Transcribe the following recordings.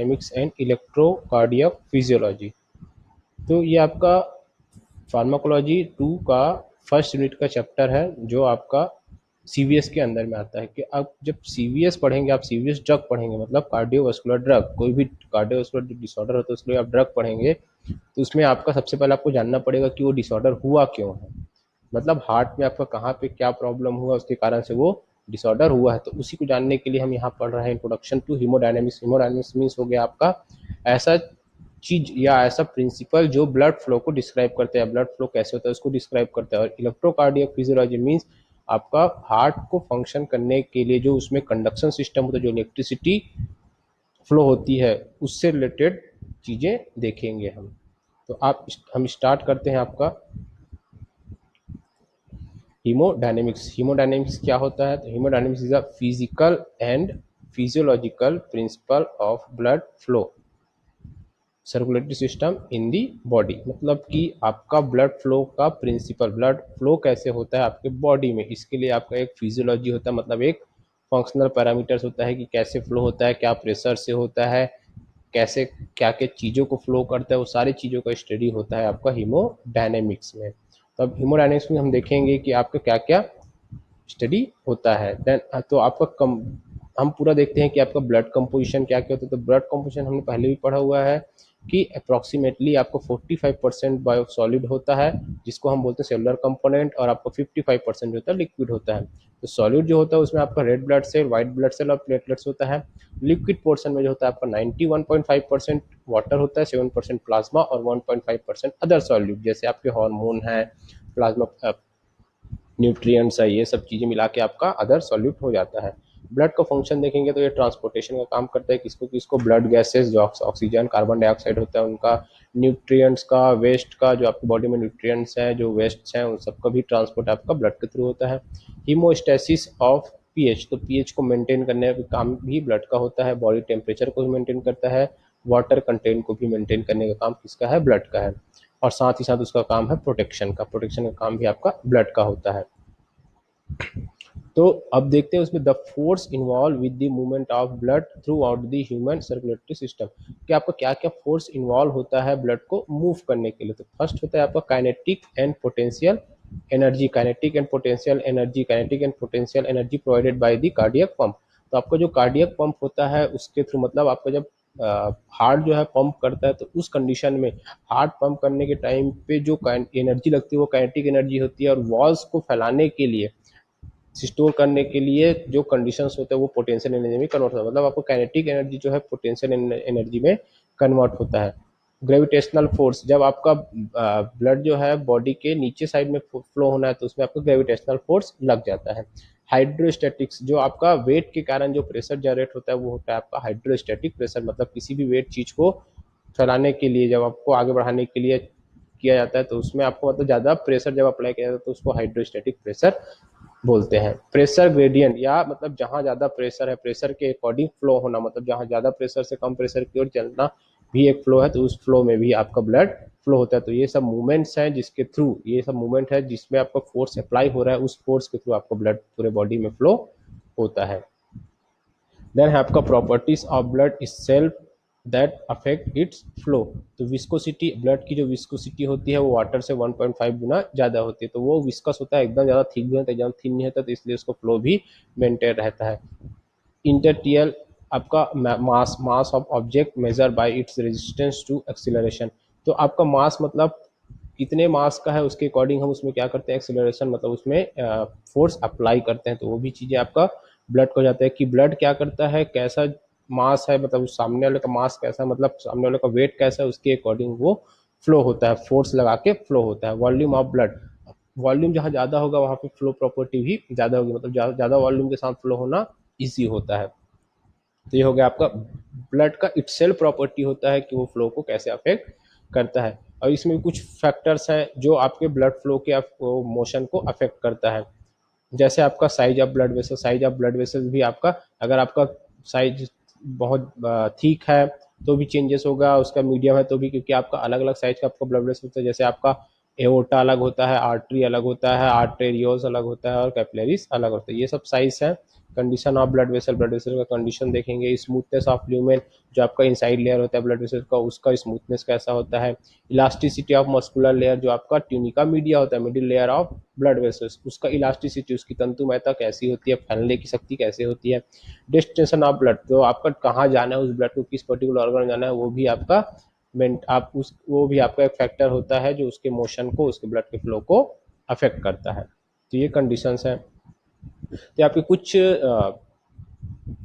Haemodynamics and इलेक्ट्रोकार्डियक physiology. तो ये आपका फार्माकोलॉजी 2 का फर्स्ट यूनिट का चैप्टर है जो आपका सीवीएस के अंदर में आता है कि आप जब सीवीएस पढ़ेंगे, आप सीवीएस ड्रग पढ़ेंगे, मतलब कार्डियोवास्कुलर ड्रग, कोई भी कार्डियोवास्कुलर डिसऑर्डर होता है उसके लिए आप ड्रग पढ़ेंगे, तो उसमें आपका सबसे पहले आपको जानना पड़ेगा कि वो डिसऑर्डर हुआ क्यों है, मतलब हार्ट में आपका कहाँ पे क्या प्रॉब्लम हुआ उसके कारण से वो डिसऑर्डर हुआ है। तो उसी को जानने के लिए हम यहाँ पढ़ रहे हैं introduction to haemodynamics. Haemodynamics means हो गया आपका ऐसा चीज या ऐसा प्रिंसिपल जो ब्लड फ्लो को डिस्क्राइब करते हैं, ब्लड फ्लो कैसे होता है उसको डिस्क्राइब करता है। और इलेक्ट्रोकार्डियक फिजियोलॉजी मीन्स आपका हार्ट को फंक्शन करने के लिए जो उसमें कंडक्शन सिस्टम होता है, जो इलेक्ट्रिसिटी फ्लो होती है, उससे रिलेटेड चीज़ें देखेंगे हम। तो हम स्टार्ट करते हैं आपका हीमोडायनेमिक्स। हीमोडायनेमिक्स क्या होता है? तो haemodynamics is a physical and physiological principle of blood flow circulatory system in the body, मतलब कि आपका ब्लड फ्लो का प्रिंसिपल, ब्लड फ्लो कैसे होता है आपके बॉडी में, इसके लिए आपका एक फिजियोलॉजी होता है, मतलब एक फंक्शनल पैरामीटर्स होता है कि कैसे फ्लो होता है, क्या प्रेशर से होता है, कैसे क्या क्या चीज़ों को फ्लो करता है, वो सारी चीज़ों का स्टडी होता है आपका हीमोडायनेमिक्स में। तो अब हीमोडायनेमिक्स में हम देखेंगे कि आपका क्या क्या स्टडी होता है। देन तो आपका हम पूरा देखते हैं कि आपका ब्लड कंपोजिशन क्या क्या होता है। तो ब्लड कंपोजिशन हमने पहले भी पढ़ा हुआ है कि अप्रॉक्सीमेटली आपको 45% बायो सॉलिड होता है, जिसको हम बोलते हैं सेलुलर कंपोनेंट, और आपका 55% जो होता है लिक्विड होता है। तो सॉलिड जो होता है उसमें आपका red blood cell, white blood cell और प्लेटलेट्स होता है। लिक्विड पोर्शन में जो होता है आपका 91.5% वाटर होता है, 7% प्लाज्मा और 1.5% अदर सॉलिड, जैसे आपके हार्मोन है, प्लाज्मा, न्यूट्रिएंट्स है, ये सब चीज़ें मिला के आपका अदर सॉल्यूट हो जाता है। ब्लड का फंक्शन देखेंगे तो ये ट्रांसपोर्टेशन का काम करता है, किसको किसको ब्लड गैसेस जो ऑक्सीजन कार्बन डाइऑक्साइड होता है उनका, न्यूट्रिएंट्स का, वेस्ट का, जो आपकी बॉडी में न्यूट्रिएंट्स हैं जो वेस्ट हैं उन सबका भी ट्रांसपोर्ट आपका ब्लड के थ्रू होता है। हीमोस्टेसिस ऑफ पीएच, तो पीएच को मेंटेन करने का काम भी ब्लड का होता है, बॉडी टेम्परेचर को भी मेंटेन करता है, वाटर कंटेंट को भी मेंटेन करने का काम किसका है? ब्लड का है। और साथ ही साथ उसका काम है प्रोटेक्शन का, प्रोटेक्शन का काम भी आपका ब्लड का होता है। तो अब देखते हैं उसमें the force involve with the movement of blood through out the human circulatory system, कि आपका क्या क्या फोर्स इन्वॉल्व होता है ब्लड को मूव करने के लिए। तो फर्स्ट होता है आपका kinetic and potential energy, kinetic and potential energy, kinetic and potential energy provided by the cardiac pump. तो आपका जो कार्डियक पंप होता है उसके थ्रू, मतलब आपका जब हार्ट जो है पंप करता है तो उस कंडीशन में हार्ट पंप करने के टाइम पे जो एनर्जी लगती है वो काइनेटिक एनर्जी होती है, और वॉल्स को फैलाने के लिए, स्टोर करने के लिए जो कंडीशंस होते हैं वो पोटेंशियल एनर्जी में कन्वर्ट होता है, मतलब आपको काइनेटिक एनर्जी जो है पोटेंशियल एनर्जी में कन्वर्ट होता है। ग्रेविटेशनल फोर्स, जब आपका ब्लड जो है बॉडी के नीचे साइड में फ्लो होना है तो उसमें आपको ग्रेविटेशनल फोर्स लग जाता है। हाइड्रोस्टैटिक्स, जो आपका वेट के कारण जो प्रेशर जनरेट होता है वो होता है आपका हाइड्रोस्टैटिक प्रेशर, मतलब किसी भी वेट चीज को फैलाने के लिए, जब आपको आगे बढ़ाने के लिए किया जाता है तो उसमें आपको मतलब ज़्यादा प्रेशर जब अप्लाई किया जाता है तो उसको हाइड्रोस्टैटिक प्रेशर बोलते हैं। प्रेशर ग्रेडियंट, या मतलब जहाँ ज़्यादा प्रेशर है प्रेशर के अकॉर्डिंग फ्लो होना, मतलब जहाँ ज़्यादा प्रेशर से कम प्रेशर की ओर चलना भी एक फ्लो है, तो उस फ्लो में भी आपका ब्लड फ्लो होता है। तो ये सब मूवमेंट्स हैं जिसके थ्रू, ये सब मूवमेंट है जिसमें आपका फोर्स अप्लाई हो रहा है, उस फोर्स के थ्रू आपका ब्लड पूरे बॉडी में फ्लो होता है। देन है आपका properties of blood is self that affect it's flow. तो विस्कोसिटी, ब्लड की जो विस्कोसिटी होती है वो वाटर से 1.5 गुना ज़्यादा होती है, तो वो विस्कस होता है, एकदम ज़्यादा थिक भी होता है, एकदम थिन नहीं होता, तो इसलिए उसको फ्लो भी मेंटेन रहता है। इंटरटियल, आपका mass of object measure by its resistance to acceleration. तो आपका मास मतलब कितने मास का है उसके अकॉर्डिंग हम उसमें क्या करते हैं? एक्सीलरेशन, मतलब उसमें फोर्स अप्लाई करते हैं। तो वो भी चीज़ें आपका ब्लड को जाता है कि ब्लड क्या करता है, कैसा मास है, मतलब सामने वाले का मास कैसा, मतलब सामने वाले का वेट कैसा है, उसके अकॉर्डिंग वो फ्लो होता है, फोर्स लगा के फ्लो होता है। वॉल्यूम ऑफ ब्लड, वॉल्यूम जहाँ ज़्यादा होगा वहाँ पे फ्लो प्रॉपर्टी भी ज़्यादा होगी, मतलब ज़्यादा वॉल्यूम के साथ फ्लो होना ईजी होता है। तो ये हो गया आपका ब्लड का इटसेल्फ प्रॉपर्टी होता है कि वो फ्लो को कैसे अफेक्ट करता है। और इसमें कुछ फैक्टर्स हैं जो आपके ब्लड फ्लो के मोशन को अफेक्ट करता है, जैसे आपका size of blood vessel, size of blood vessel भी आपका, अगर आपका साइज बहुत ठीक है तो भी चेंजेस होगा, उसका मीडियम है तो भी, क्योंकि आपका अलग अलग साइज का आपका ब्लड वेसल होता है, जैसे आपका एओर्टा अलग होता है, आर्टरी अलग होता है, आर्टेरियोस अलग होता है और कैपिलरीज अलग होता है, ये सब साइज है कंडीशन ऑफ ब्लड वेसल का कंडीशन देखेंगे, स्मूथनेस ऑफ ल्यूमेन, जो आपका इनसाइड लेयर होता है ब्लड वेसल का, उसका स्मूथनेस कैसा होता है, इलास्टिसिटी ऑफ मस्कुलर लेयर, जो आपका ट्यूनिका मीडिया होता है middle layer of blood vessels, उसका इलास्टिसिटी, उसकी तंतुमयता कैसी होती है, फैलने की शक्ति कैसे होती है, डेस्टिनेशन ऑफ ब्लड, तो आपका कहाँ जाना है उस ब्लड को, किस पर्टिकुलर ऑर्गन जाना है, वो भी आपका आप उस वो भी आपका एक फैक्टर होता है जो उसके मोशन को, उसके ब्लड के फ्लो को अफेक्ट करता है। तो ये कंडीशंस हैं। तो आपके कुछ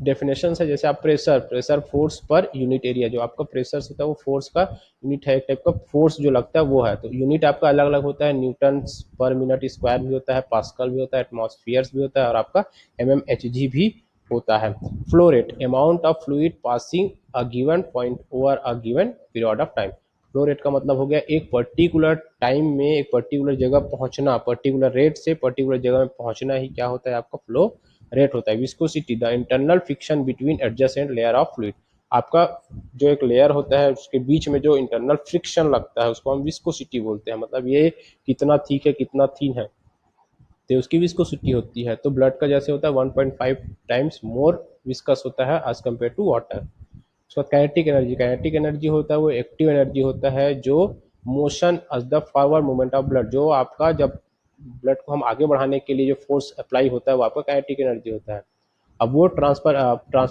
डेफिनेशन है, जैसे आप pressure force per unit area, जो आपका प्रेशर होता है वो फोर्स का यूनिट है, एक टाइप का फोर्स जो लगता है वो है। तो यूनिट आपका अलग अलग होता है, न्यूटन पर मिनट स्क्वायर भी होता है, पास्कल भी होता है, एटमॉस्फेयर भी होता है, और आपका mmHg भी होता है। Flow rate, amount of fluid passing a given point over a given period of time. Flow rate का मतलब हो गया एक पर्टिकुलर टाइम में एक पर्टिकुलर जगह पहुंचना, पर्टिकुलर रेट से पर्टिकुलर जगह में पहुंचना ही क्या होता है, आपका फ्लो रेट होता है। Viscosity, the internal friction between adjacent layer of fluid, आपका जो एक लेयर होता है उसके बीच में जो इंटरनल फ्रिक्शन लगता है उसको हम विस्कोसिटी बोलते हैं, मतलब ये कितना थिक है कितना थीन है, तो उसकी विस्कोसिटी होती है। तो ब्लड का जैसे होता है 1.5 टाइम्स मोर विस्कस होता है एज कम्पेयर टू वाटर। उसका काइनेटिक एनर्जी होता है वो एक्टिव एनर्जी होता है जो motion as the forward movement of blood, जो आपका जब ब्लड को हम आगे बढ़ाने के लिए जो फोर्स अप्लाई होता है वो आपका काइनेटिक एनर्जी होता है। अब वो ट्रांसफर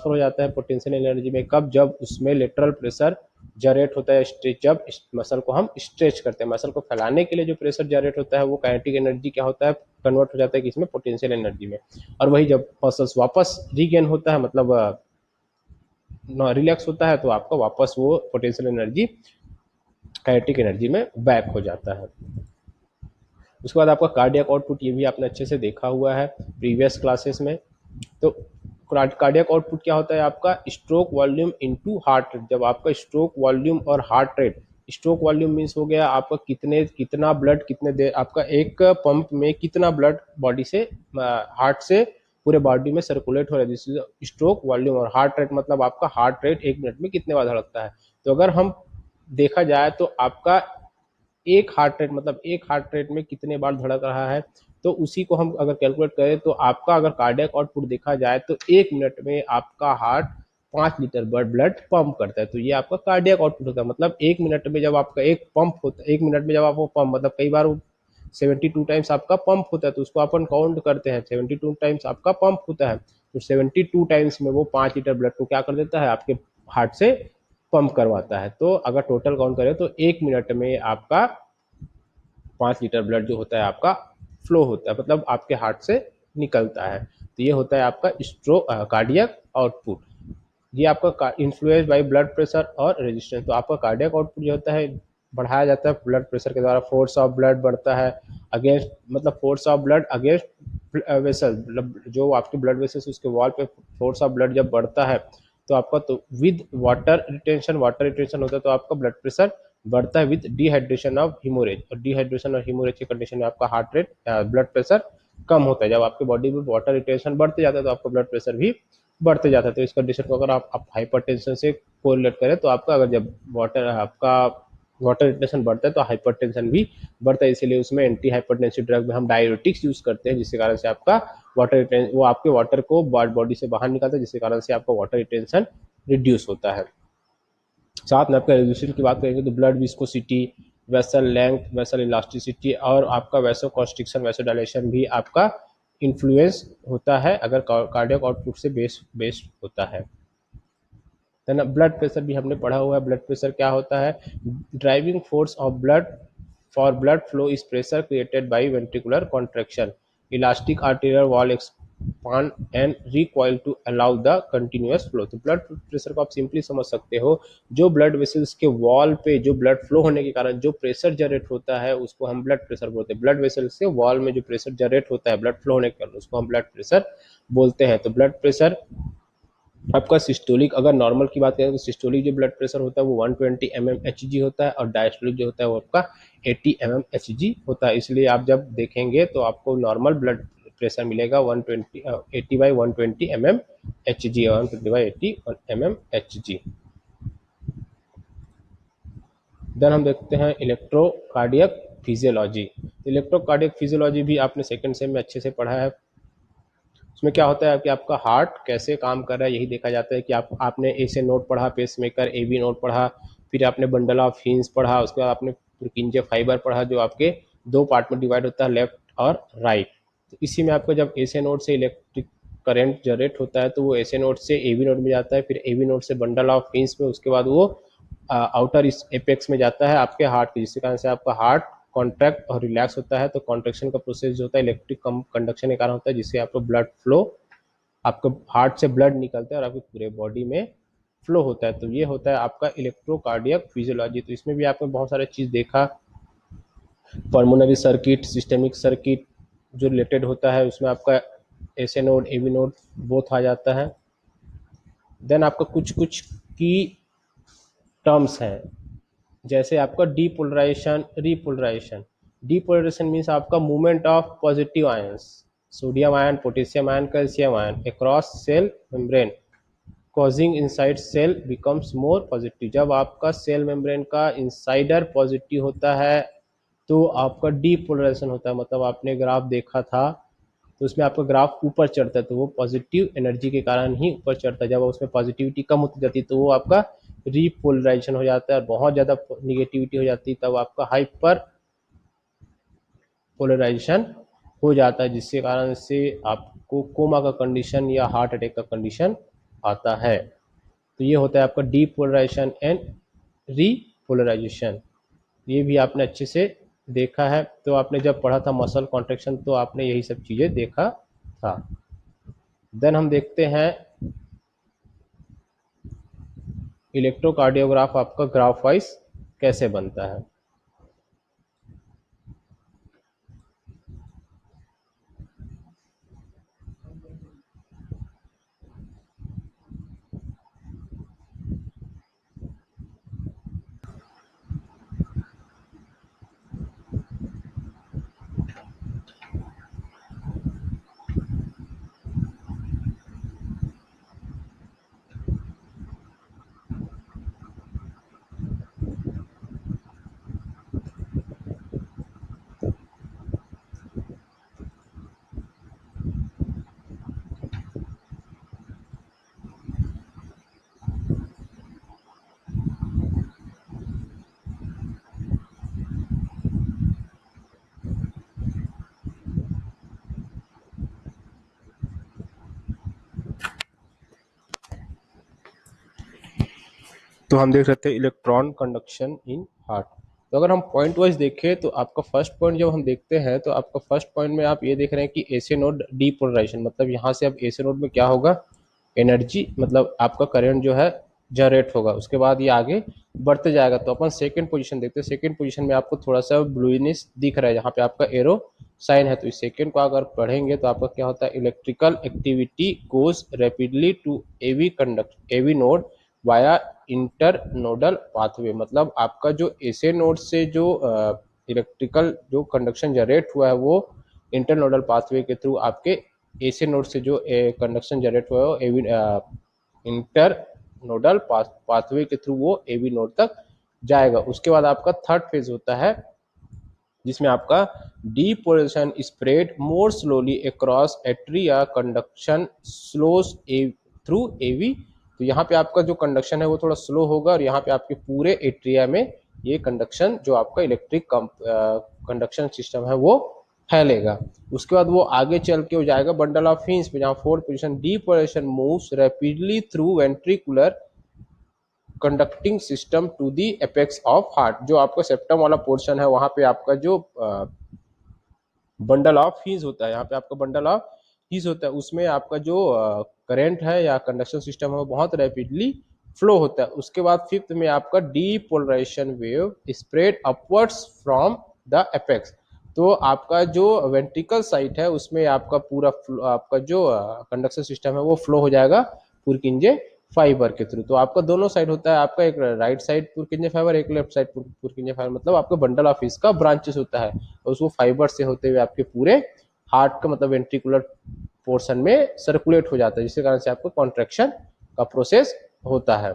हो जाता है पोटेंशियल एनर्जी में कब, जब उसमें लेटरल प्रेशर जनरेट होता है, स्ट्रेच, जब मसल को हम स्ट्रेच करते हैं, मसल को फैलाने के लिए जो प्रेशर जनरेट होता है वो काइनेटिक एनर्जी क्या होता है, कन्वर्ट हो जाता है किसमें, पोटेंशियल एनर्जी में। और वही जब मसल्स वापस रीगेन होता है, मतलब रिलैक्स होता है, तो आपका वापस वो पोटेंशियल एनर्जी काइनेटिक एनर्जी में बैक हो जाता है। उसके बाद आपका कार्डियक आउटपुट, ये भी आपने अच्छे से देखा हुआ है प्रीवियस क्लासेस में। तो कार्डियक आउटपुट क्या होता है, आपका stroke volume into heart rate. जब आपका स्ट्रोक वॉल्यूम और heart rate, stroke volume means हो गया आपका कितना ब्लड कितने देर, आपका एक पंप में कितना ब्लड बॉडी से, हार्ट से पूरे बॉडी में सर्कुलेट हो रहा है, जिससे स्ट्रोक वॉल्यूम, और हार्ट रेट मतलब आपका हार्ट रेट एक मिनट में कितने बार धड़कता है। तो अगर हम देखा जाए तो आपका एक हार्ट रेट, मतलब एक हार्ट रेट में कितने बार धड़क रहा है, तो उसी को हम अगर कैलकुलेट करें तो आपका अगर कार्डियक आउटपुट देखा जाए तो एक मिनट में आपका हार्ट 5 लीटर ब्लड पंप करता है। तो ये आपका कार्डियक आउटपुट होता है, मतलब एक मिनट में जब आपका एक पंप होता है, एक मिनट में जब आपको पंप, मतलब कई बार 72 टाइम्स आपका पंप होता है, तो उसको अपन काउंट करते हैं, 72 टाइम्स आपका पंप होता है, तो 72 टाइम्स में वो 5 लीटर ब्लड को क्या कर देता है, आपके हार्ट से पंप करवाता है। तो अगर टोटल काउंट करें तो एक मिनट में आपका 5 लीटर ब्लड जो होता है आपका फ्लो होता है, मतलब आपके हार्ट से निकलता है। तो ये होता है आपका स्ट्रोक कार्डियक आउटपुट। ये आपका इन्फ्लुएंस बाय ब्लड प्रेशर और रेजिस्टेंस। तो आपका कार्डियक आउटपुट जो होता है बढ़ाया जाता है ब्लड प्रेशर के द्वारा, फोर्स ऑफ ब्लड बढ़ता है अगेंस्ट, मतलब force of blood against vessel, मतलब जो आपके ब्लड वेसल्स उसके वॉल पे फोर्स ऑफ ब्लड जब बढ़ता है तो आपका, तो विद वाटर रिटेंशन होता है, तो आपका ब्लड प्रेशर बढ़ता है विद डिहाइड्रेशन ऑफ हिमोरेज, और डिहाइड्रेशन और हिमोरेज की कंडीशन में आपका हार्ट रेट ब्लड प्रेशर कम होता है। जब आपके बॉडी में वाटर रिटेंशन बढ़ते जाता है तो आपका ब्लड प्रेशर भी बढ़ते जाता है। तो इस कंडीशन को अगर आप हाइपरटेंशन से कोरिलेट करें तो आपका, अगर जब वाटर रिटेंशन बढ़ता है तो हाइपरटेंशन भी बढ़ता है, इसीलिए उसमें एंटी हाइपरटेंसिव ड्रग में हम डायरेटिक्स यूज करते हैं, जिसके कारण से आपका वो आपके वाटर को बॉडी से बाहर निकालता है, जिसके कारण से आपका वाटर रिटेंशन रिड्यूस होता है। साथ में आपका रेजोल्यूशन की बात करेंगे तो blood viscosity, vessel length, vessel elasticity, और आपका वैसो कॉन्स्ट्रिक्शन, वैसो डायलेशन भी आपका इन्फ्लुएंस होता है अगर कार्डियक आउटपुट से बेस्ड होता है ना। ब्लड प्रेशर भी हमने पढ़ा हुआ है। ब्लड प्रेशर क्या होता है, driving force of blood for blood flow is pressure created by ventricular contraction, elastic arterial wall expand and recoil to allow the continuous flow. तो ब्लड प्रेशर को आप सिंपली समझ सकते हो, जो ब्लड वेसल्स के वॉल पे जो ब्लड फ्लो होने के कारण जो प्रेशर जनरेट होता है उसको हम ब्लड प्रेशर बोलते हैं। ब्लड वेसल्स के वॉल में जो प्रेशर जनरेट होता है ब्लड फ्लो होने के कारण उसको हम ब्लड प्रेशर बोलते हैं। तो ब्लड प्रेशर आपका सिस्टोलिक, अगर नॉर्मल की बात करें तो सिस्टोलिक जो ब्लड प्रेशर होता है वो 120 mmHg होता है, और डायस्टोलिक जो होता है वो आपका 80 mmHg होता है। इसलिए आप जब देखेंगे तो आपको नॉर्मल ब्लड प्रेशर मिलेगा 120 80/120 mmHg, 120/80 mmHg। देन हम देखते हैं उसमें क्या होता है कि आपका हार्ट कैसे काम कर रहा है यही देखा जाता है कि आपने ए से नोड पढ़ा, pacemaker, A B node पढ़ा, फिर आपने बंडल ऑफ हिंस पढ़ा, उसके बाद आपने पुरकिंजे फाइबर पढ़ा जो आपके दो पार्ट में डिवाइड होता है, लेफ्ट और राइट। तो इसी में आपको जब ए से नोड से इलेक्ट्रिक करंट जनरेट होता है तो वो ए से नोड से ए बी नोड में जाता है, फिर ए बी नोड से बंडल ऑफ हिंस में, उसके बाद वो आउटर एपेक्स में जाता है आपके हार्ट के, जिसके कारण से आपका हार्ट कॉन्ट्रैक्ट और रिलैक्स होता है। तो कॉन्ट्रैक्शन का प्रोसेस जो होता है इलेक्ट्रिक कंडक्शन के कारण होता है, जिससे आपको ब्लड फ्लो, आपके हार्ट से ब्लड निकलता है और आपकी पूरे बॉडी में फ्लो होता है। तो ये होता है आपका इलेक्ट्रोकार्डियक फिजियोलॉजी। तो इसमें भी आपने बहुत सारे चीज़ देखा, पल्मोनरी सर्किट, सिस्टेमिक सर्किट जो रिलेटेड होता है उसमें आपका S A node A B node both आ जाता है। देन आपका कुछ कुछ की टर्म्स हैं, जैसे आपका डीपोलराइजेशन, रीपोलराइजेशन। डीपोलराइजेशन मीन्स आपका movement of positive ions, sodium ion, potassium ion, calcium ion across cell membrane causing inside cell becomes more positive. जब आपका सेल मेम्ब्रेन का इनसाइडर पॉजिटिव होता है तो आपका डीपोलराइजेशन होता है। मतलब आपने ग्राफ देखा था तो उसमें आपका ग्राफ ऊपर चढ़ता है तो वो पॉजिटिव एनर्जी के कारण ही ऊपर चढ़ता है। जब उसमें पॉजिटिविटी कम होती जाती है तो वो आपका रीपोलराइजेशन हो जाता है, और बहुत ज़्यादा निगेटिविटी हो जाती है तब आपका हाइपर पोलराइजेशन हो जाता है, जिसके कारण से आपको कोमा का कंडीशन या हार्ट अटैक का कंडीशन आता है। तो ये होता है आपका डीपोलराइजेशन एंड रीपोलराइजेशन। ये भी आपने अच्छे से देखा है। तो आपने जब पढ़ा था मसल कॉन्ट्रैक्शन तो आपने यही सब चीज़ें देखा था। देन हम देखते हैं इलेक्ट्रोकार्डियोग्राफ आपका ग्राफ वाइज कैसे बनता है। तो हम देख सकते हैं इलेक्ट्रॉन कंडक्शन इन हार्ट। तो अगर हम पॉइंट वाइज देखें तो आपका फर्स्ट पॉइंट जब हम देखते हैं तो आपका फर्स्ट पॉइंट में आप ये देख रहे हैं कि एसी नोड डीपोलराइजेशन, मतलब यहाँ से अब एसी नोड में क्या होगा, एनर्जी मतलब आपका करंट जो है जनरेट होगा, उसके बाद ये आगे बढ़ते जाएगा। तो अपन सेकंड पोजीशन देखते हैं। सेकंड पोजीशन में आपको थोड़ा सा ब्लूइनिश दिख रहा है जहाँ पे आपका एरो साइन है। तो इस सेकंड को अगर पढ़ेंगे तो आपका क्या होता है, electrical activity goes rapidly to AV conduct AV node via inter nodal pathway. मतलब आपका जो एसे नोड से जो इलेक्ट्रिकल जो कंडक्शन जनरेट हुआ है वो इंटर नोडल पाथवे के थ्रू आपके एसे नोड से जो कंडक्शन जनरेट हुआ है वो इंटर नोडल पाथवे के थ्रू वो एवी नोड तक जाएगा। उसके बाद आपका थर्ड फेज होता है जिसमें आपका depolarization spread more slowly across atria conduction slows through AV. तो यहाँ पे आपका जो कंडक्शन है वो थोड़ा स्लो होगा और यहाँ पे आपके पूरे एट्रिया में ये कंडक्शन जो आपका इलेक्ट्रिक कंडक्शन सिस्टम है वो फैलेगा। उसके बाद वो आगे चल के हो जाएगा बंडल ऑफ हिंस पे, जहाँ fourth position depolarisation moves rapidly through ventricular conducting system to the apex of heart. जो आपका सेप्टम वाला पोर्शन है वहां पे आपका जो बंडल ऑफ हीज होता है, यहाँ पे आपका बंडल ऑफ हीज होता है, उसमें आपका जो करंट है या कंडक्शन सिस्टम है वो बहुत रैपिडली फ्लो होता है। उसके बाद फिफ्थ में आपका depolarisation wave spread upwards from the apex. तो आपका जो वेंट्रिकल साइट है उसमें आपका पूरा आपका जो कंडक्शन सिस्टम है वो फ्लो हो जाएगा पुरकिंजे फाइबर के थ्रू। तो आपका दोनों साइड होता है, आपका एक राइट साइड पुरकिंजे फाइबर, एक लेफ्ट साइड पुरकिंजे फाइबर। मतलब आपका बंडल ऑफ इसका ब्रांचेस होता है और उसको फाइबर से होते हुए आपके पूरे हार्ट का मतलब वेंट्रिकुलर पोर्शन में सर्कुलेट हो जाता है, जिसके कारण से आपको कॉन्ट्रैक्शन का प्रोसेस होता है।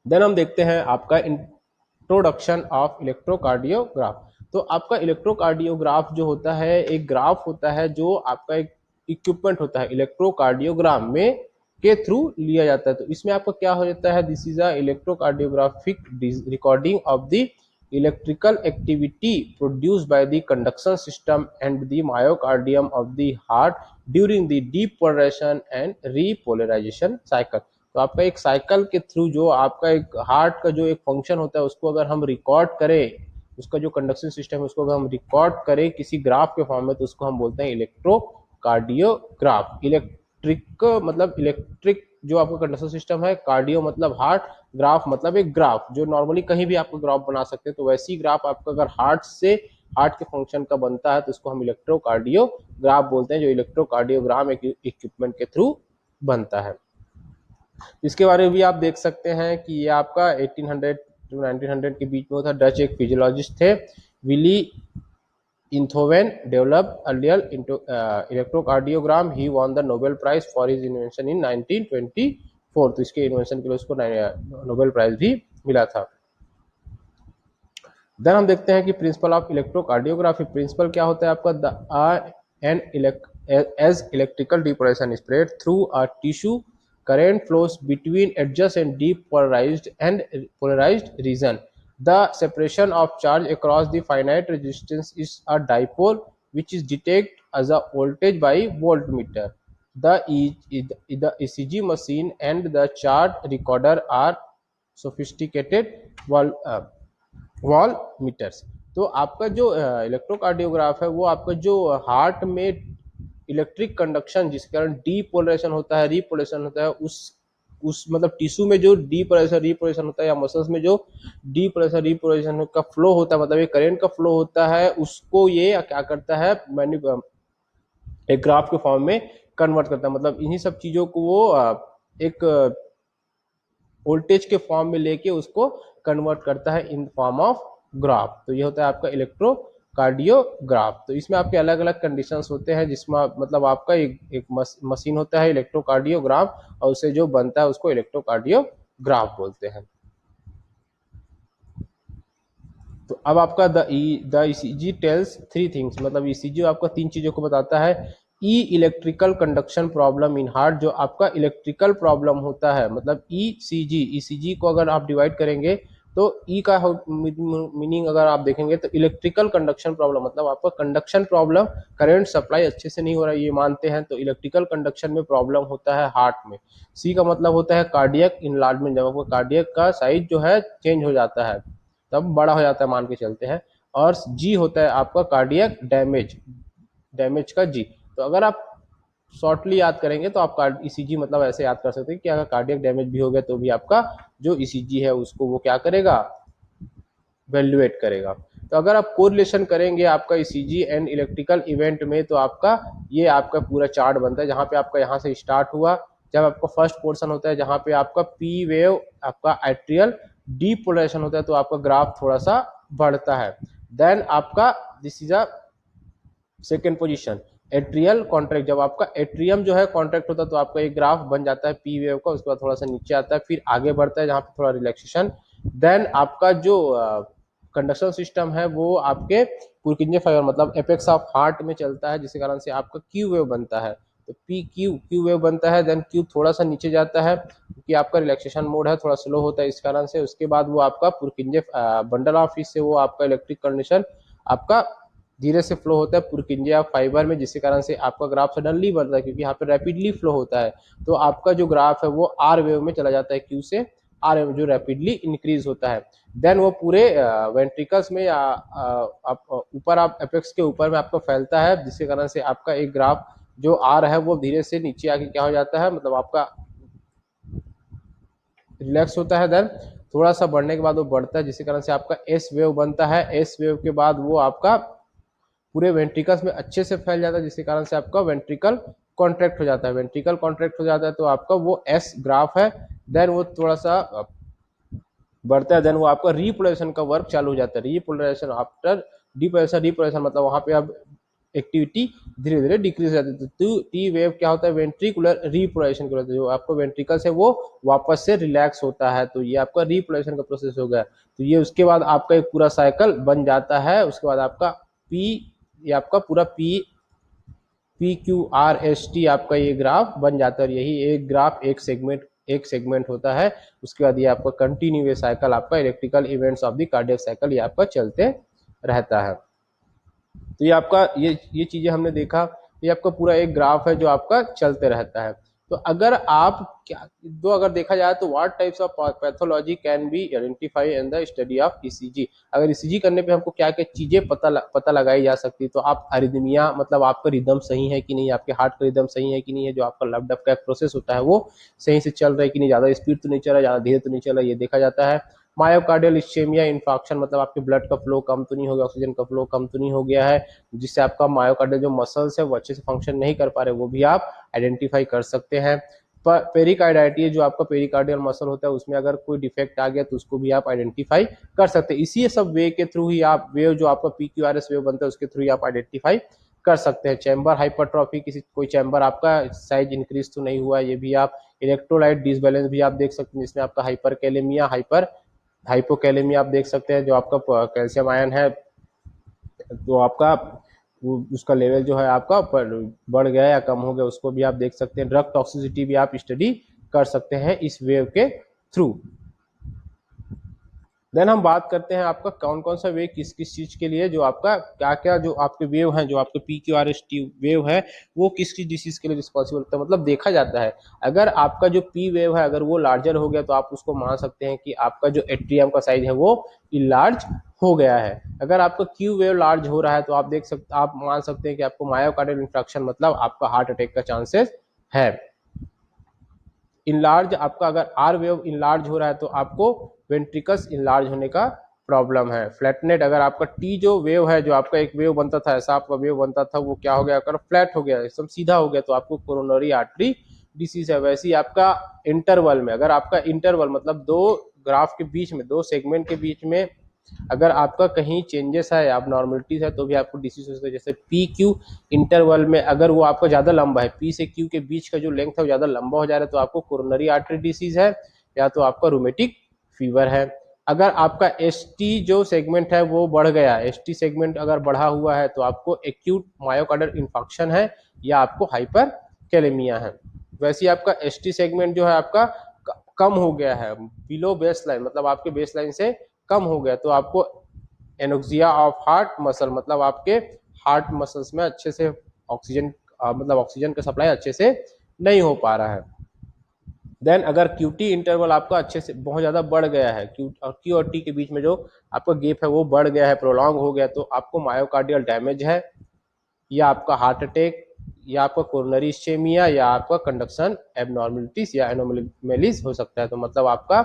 देन हम देखते हैं आपका इंट्रोडक्शन ऑफ इलेक्ट्रोकार्डियोग्राफ। तो आपका इलेक्ट्रोकार्डियोग्राफ जो होता है एक ग्राफ होता है जो आपका एक इक्विपमेंट होता है इलेक्ट्रोकार्डियोग्राम में के थ्रू लिया जाता है। तो इसमें आपका क्या हो जाता है, this is a electrocardiographic recording of the electrical activity produced by the conduction system and the myocardium of the heart during the depolarization and repolarization cycle। तो आपका एक साइकिल के थ्रू जो आपका एक हार्ट का जो एक फंक्शन होता है उसको अगर हम रिकॉर्ड करें, उसका जो कंडक्शन सिस्टम है उसको अगर हम रिकॉर्ड करें किसी ग्राफ के फॉर्म में, तो उसको हम बोलते हैं इलेक्ट्रोकार्डियोग्राफ। इलेक्ट्रिक मतलब इलेक्ट्रिक जो आपका कंडक्शन सिस्टम है, कार्डियो मतलब हार्ट, ग्राफ मतलब एक ग्राफ जो नॉर्मली कहीं भी आपको ग्राफ बना सकते हैं। तो वैसी ग्राफ आपका अगर हार्ट के फंक्शन का बनता है तो इसको हम इलेक्ट्रोकार्डियोग्राफ बोलते हैं, जो इलेक्ट्रोकार्डियोग्राम एक इक्विपमेंट के थ्रू बनता है। इसके बारे में भी आप देख सकते हैं कि ये आपका 1800 टू 1900 के बीच में था। डच एक फिजियोलॉजिस्ट थे, Willie Einthoven developed earlier into electrocardiogram. He won the Nobel Prize for his invention in 1924। तो इसके इन्वेंशन के लिए उसको नोबेल प्राइज भी मिला था। देन हम देखते हैं कि प्रिंसिपल ऑफ इलेक्ट्रोकार्डियोग्राफी। प्रिंसिपल क्या होता है आपका, as electrical depolarization spread through a tissue, current flows between adjacent deep polarized region। The separation of charge across the finite resistance is a dipole which is detected as a voltage by voltmeter। The ECG machine and the charge recorder are sophisticated volt meters. तो आपका जो electrocardiograph है वो आपका जो heart में electric conduction जिसके कारण डीपोलराइजेशन होता है, रीपोलराइजेशन होता है, उस मतलब टिश्यू में जो डीपोलराइजेशन रीपोलराइजेशन होता है या मसल्स में जो डीपोलराइजेशन रीपोलराइजेशन का फ्लो होता है, मतलब ये करंट का फ्लो होता है, उसको ये क्या करता है, एक ग्राफ के फॉर्म में कन्वर्ट करता है। मतलब इन्हीं सब चीजों को वो एक वोल्टेज के फॉर्म में लेके उसको कन्वर्ट करता है इन फॉर्म ऑफ ग्राफ। तो ये होता है आपका इलेक्ट्रोकार्डियोग्राफ। तो इसमें आपके अलग अलग कंडीशंस होते हैं जिसमें मतलब आपका एक मशीन होता है इलेक्ट्रोकार्डियोग्राफ, और उसे जो बनता है उसको इलेक्ट्रोकार्डियोग्राफ बोलते हैं। तो अब आपका the ECG tells three things, मतलब ईसीजी आपका तीन चीजों को बताता है। Electrical conduction problem in heart, जो आपका इलेक्ट्रिकल प्रॉब्लम होता है, मतलब ईसीजी को अगर आप डिवाइड करेंगे तो ई का मीनिंग अगर आप देखेंगे तो इलेक्ट्रिकल कंडक्शन प्रॉब्लम मतलब आपका कंडक्शन प्रॉब्लम, करंट सप्लाई अच्छे से नहीं हो रहा है ये मानते हैं, तो इलेक्ट्रिकल कंडक्शन में प्रॉब्लम होता है हार्ट में। सी का मतलब होता है कार्डियक इनलार्जमेंट, जब आपका कार्डियक का साइज जो है चेंज हो जाता है तब बड़ा हो जाता है मान के चलते हैं। और जी होता है आपका कार्डियक डैमेज का जी। तो अगर आप शॉर्टली याद करेंगे तो आप ईसीजी मतलब ऐसे याद कर सकते हैं कि अगर कार्डियक डैमेज भी हो गया तो भी आपका जो ईसीजी है उसको वो क्या करेगा, वैल्यूएट करेगा। तो अगर आप कोरिलेशन करेंगे आपका ईसीजी एंड इलेक्ट्रिकल इवेंट में, तो आपका ये आपका पूरा चार्ट बनता है, जहाँ पे आपका यहाँ से स्टार्ट हुआ, जब आपका फर्स्ट पोर्शन होता है जहाँ पे आपका पी वेव आपका एट्रियल डीपोलराइजेशन होता है तो आपका ग्राफ थोड़ा सा बढ़ता है। देन आपका this is a second position atrial contract, जब आपका एट्रियम जो है कॉन्ट्रैक्ट होता है तो आपका एक ग्राफ बन जाता है पी वेव का, उसके बाद थोड़ा सा नीचे आता है फिर आगे बढ़ता है जहाँ पे थोड़ा रिलैक्सेशन। देन आपका जो कंडक्शन सिस्टम है वो आपके पुरकिंजे फाइबर मतलब एपेक्स ऑफ हार्ट में चलता है, जिसके कारण से आपका क्यू वेव बनता है। तो पी क्यू वेव बनता है, देन क्यू थोड़ा सा नीचे जाता है क्योंकि आपका रिलैक्सेशन मोड है, थोड़ा स्लो होता है इस कारण से। उसके बाद वो आपका पुरकिंजे बंडल ऑफ फिश से वो आपका इलेक्ट्रिक कंडीशन आपका धीरे से फ्लो होता है पुरकिंजे ऑफ फाइबर में, जिसके कारण से आपका ग्राफ सडनली बढ़ता है क्योंकि यहाँ पे रैपिडली फ्लो होता है। तो आपका जो ग्राफ है वो आर वेव में चला जाता है, क्यू से आर वेव जो रैपिडली इंक्रीज होता है। देन वो पूरे वेंट्रिकल्स में ऊपर आप एपेक्स के ऊपर में आपको फैलता है, जिसके कारण से आपका एक ग्राफ जो आर है वो धीरे से नीचे आके क्या हो जाता है, मतलब आपका रिलैक्स होता है। देन थोड़ा सा बढ़ने के बाद वो बढ़ता है, जिसके कारण से आपका एस वेव बनता है। एस वेव के बाद वो आपका पूरे वेंट्रिकल्स में अच्छे से फैल जाता है, जिसके कारण से आपका वेंट्रिकल कॉन्ट्रैक्ट हो जाता है। वेंट्रिकल कॉन्ट्रैक्ट हो जाता है तो आपका वो एस ग्राफ है। देन वो थोड़ा सा बढ़ता है, देन वो आपका रीपोलराइजेशन का वर्क चालू हो जाता है। रीपोलराइजेशन आफ्टर डीपोलराइजेशन मतलब वहां पे अब एक्टिविटी धीरे धीरे डिक्रीज हो जाती है। तो टी वेव क्या होता है, वेंट्रिकुलर रीपोलराइजेशन का होता है, जो आपको वेंट्रिकल्स है वो वापस से रिलैक्स होता है। तो ये आपका रीपोलराइजेशन का प्रोसेस हो गया। तो ये उसके बाद आपका एक पूरा साइकिल बन जाता है। उसके बाद आपका पी, ये आपका पूरा पी PQRST आपका ये ग्राफ बन जाता है। और यही एक ग्राफ एक सेगमेंट होता है। उसके बाद ये आपका कंटिन्यूअस साइकिल आपका electrical events of the cardiac cycle ये आपका चलते रहता है। तो ये आपका ये चीजें हमने देखा, ये आपका पूरा एक ग्राफ है जो आपका चलते रहता है। तो अगर आप क्या दो अगर देखा जाए तो what types of pathology can be identify in the study of ECG. अगर ईसीजी करने पे हमको क्या क्या चीजें पता लगाई जा सकती है, तो आप अरिदमिया मतलब आपका रिदम सही है कि नहीं, आपके हार्ट का रिदम सही है कि नहीं है, जो आपका लव डब का प्रोसेस होता है वो सही से चल रहा है कि नहीं, ज्यादा स्पीड तो नहीं चल रहा, ज्यादा धीरे तो नहीं चल रहा, ये देखा जाता है। मायोकार्डियल इस्चेमिया इन्फाक्शन मतलब आपके ब्लड का फ्लो कम तो नहीं हो गया, ऑक्सीजन का फ्लो कम तो नहीं हो गया है, जिससे आपका मायोकार्डियल जो मसल्स है वो अच्छे से फंक्शन नहीं कर पा रहे, वो भी आप आइडेंटिफाई कर सकते हैं। पेरिकार्डाइटी जो आपका पेरिकार्डियल मसल होता है उसमें अगर कोई डिफेक्ट आ गया तो उसको भी आप आइडेंटिफाई कर सकते हैं। इसी सब वे के थ्रू ही आप वेव जो आपका PQRS वेव बनता है उसके थ्रू ही आप आइडेंटिफाई कर सकते हैं। चैम्बर हाइपरट्रॉफी, किसी कोई चैम्बर आपका साइज इंक्रीज तो नहीं हुआ, ये भी आप इलेक्ट्रोलाइट डिसबैलेंस भी आप देख सकते हैं, जिसमें आपका हाइपरकैलेमिया हाइपोकैलेमिया आप देख सकते हैं, जो आपका कैल्शियम आयन है तो आपका उसका लेवल जो है आपका बढ़ गया या कम हो गया, उसको भी आप देख सकते हैं। ड्रग टॉक्सिसिटी भी आप स्टडी कर सकते हैं इस वेव के थ्रू। देन हम बात करते हैं आपका कौन कौन सा वेव किस किस चीज के लिए, जो आपका क्या क्या जो आपके वेव हैं, जो आपके PQRST वेव है वो किस किस डिसीज के लिए रिस्पॉन्सिबल होता है। मतलब देखा जाता है अगर आपका जो P वेव है अगर वो लार्जर हो गया तो आप उसको मान सकते हैं कि आपका जो एट्रियम का साइज है वो लार्ज हो गया है। अगर आपका Q वेव लार्ज हो रहा है तो आप मान सकते हैं कि आपको मायोकार्डियल इंफ्रैक्शन मतलब आपका हार्ट अटैक का चांसेस है। इनलार्ज आपका अगर आर वेव इनलार्ज हो रहा है तो आपको वेंट्रिकल्स इनलार्ज होने का प्रॉब्लम है। फ्लैटनेट अगर आपका टी जो वेव है, जो आपका एक वेव बनता था ऐसा आपका वेव बनता था, वो क्या हो गया अगर फ्लैट हो गया एकदम सीधा हो गया तो आपको कोरोनरी आर्टरी डिसीज है। वैसे ही आपका इंटरवल में अगर आपका इंटरवल मतलब दो ग्राफ के बीच में दो सेगमेंट के बीच में अगर आपका कहीं चेंजेस है अब नॉर्मलिटीज है तो भी आपको डिसीज हो सकता है। जैसे PQ इंटरवल में अगर वो आपका ज्यादा लंबा है, P से Q के बीच का जो लेंथ है वो ज्यादा लंबा हो जा रहा है तो आपको कोरोनरी आर्टरी डिसीज है या तो आपका रूमेटिक फीवर है। अगर आपका ST जो सेगमेंट है वो बढ़ गया, ST सेगमेंट अगर बढ़ा हुआ है तो आपको एक्यूट मायोकार्डियल इंफाक्शन है या आपको हाइपर कैलेमिया है। वैसे ही आपका ST सेगमेंट जो है आपका कम हो गया है बिलो बेस लाइन मतलब आपके बेस लाइन से कम हो गया तो आपको एनोक्सिया ऑफ हार्ट मसल मतलब आपके हार्ट मसल्स में अच्छे से ऑक्सीजन मतलब ऑक्सीजन का सप्लाई अच्छे से नहीं हो पा रहा है। देन अगर QT इंटरवल आपका अच्छे से बहुत ज्यादा बढ़ गया है, Q और T के बीच में जो आपका गैप है वो बढ़ गया है, प्रोलॉन्ग हो गया, तो आपको मायोकार्डियल डैमेज है या आपका हार्ट अटैक या आपका कोरोनरी इस्चेमिया या आपका कंडक्शन एबनॉर्मलिटीज या एनोमलीज हो सकता है। तो मतलब आपका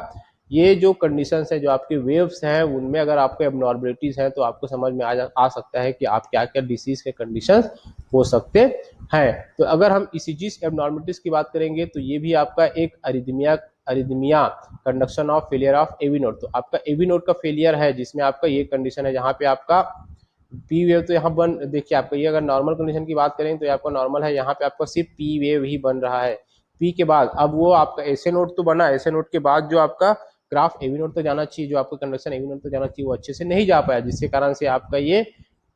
ये जो कंडीशंस है जो आपके वेव्स हैं उनमें अगर आपको एबनॉर्मलिटीज है तो आपको समझ में आ सकता है कि आप क्या क्या डिसीज के कंडीशंस हो सकते हैं। तो अगर हम ईसीजी एबनॉर्मलिटीज की बात करेंगे तो ये भी आपका एक arrhythmia conduction of failure of AV node. तो आपका एवी नोड का फेलियर है जिसमें आपका ये कंडीशन है जहाँ पे आपका पी वेव तो यहाँ बन देखिए आपका ये अगर नॉर्मल कंडीशन की बात करें तो आपका नॉर्मल है, यहाँ पे आपका सिर्फ पी वेव ही बन रहा है। पी के बाद अब वो आपका ऐसे नोट तो बना, ऐसे नोट के बाद जो आपका ग्राफ एवी नोट तो जाना चाहिए, जो आपका कंडक्शन एवी नोट तो जाना चाहिए वो अच्छे से नहीं जा पाया, जिसके कारण से आपका ये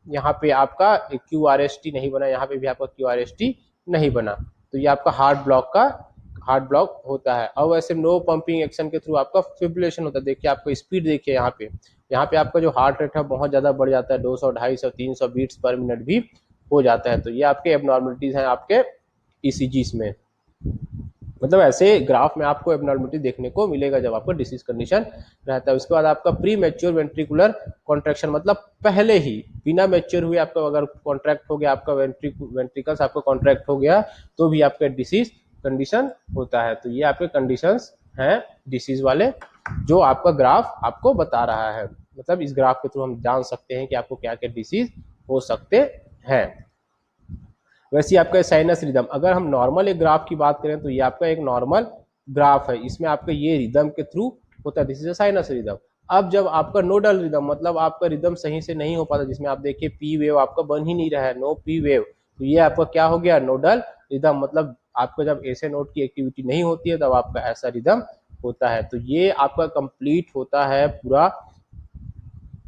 यहाँ पे आपका QRST नहीं बना, यहाँ पे भी आपका QRST नहीं बना। तो ये आपका हार्ट ब्लॉक होता है। और वैसे नो पंपिंग एक्शन के थ्रू आपका फिब्रिलेशन होता है। देखिए आपका स्पीड देखिए यहाँ पे आपका जो हार्ट रेट है बहुत ज्यादा बढ़ जाता है, 200 250 300 बीट्स पर मिनट भी हो जाता है। तो ये आपके एबनॉर्मलिटीज हैं आपके ईसीजीस में। मतलब ऐसे ग्राफ में आपको एबनॉर्मलिटी देखने को मिलेगा जब आपका डिसीज कंडीशन रहता है। उसके बाद आपका प्री मैच्योर वेंट्रिकुलर कॉन्ट्रैक्शन मतलब पहले ही बिना मैच्योर हुए आपका अगर कॉन्ट्रैक्ट हो गया, आपका वेंट्रिकल्स आपका कॉन्ट्रैक्ट हो गया तो भी आपका डिसीज कंडीशन होता है। तो ये आपके कंडीशंस हैं डिसीज वाले जो आपका ग्राफ आपको बता रहा है। मतलब इस ग्राफ के थ्रू हम जान सकते हैं कि आपको क्या क्या डिसीज हो सकते हैं। वैसे आपका साइनस रिदम अगर हम नॉर्मल एक ग्राफ की बात करें तो ये आपका एक नॉर्मल ग्राफ है, इसमें आपका ये रिदम के थ्रू होता है, दिस इज साइनस रिदम। अब जब आपका नोडल रिदम मतलब आपका रिदम सही से नहीं हो पाता, जिसमें आप देखिए पी वेव आपका बन ही नहीं रहा है, नो पी वेव, तो ये आपका क्या हो गया नोडल रिदम। मतलब आपका जब ऐसे नोड की एक्टिविटी नहीं होती है तब आपका ऐसा रिदम होता है। तो ये आपका कंप्लीट होता है पूरा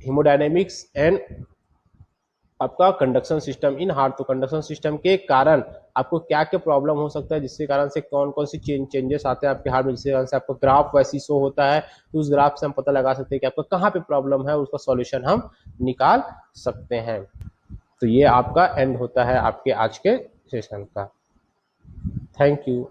हेमोडायनेमिक्स एंड आपका कंडक्शन सिस्टम इन हार्ट, तो कंडक्शन सिस्टम के कारण आपको क्या क्या प्रॉब्लम हो सकता है, जिसके कारण से कौन कौन सी चेंजेस आते हैं आपके हार्ट में, जिसके कारण से आपका ग्राफ वैसी शो होता है, तो उस ग्राफ से हम पता लगा सकते हैं कि आपका कहाँ पे प्रॉब्लम है, उसका सॉल्यूशन हम निकाल सकते हैं। तो ये आपका एंड होता है आपके आज के सेशन का। Thank you.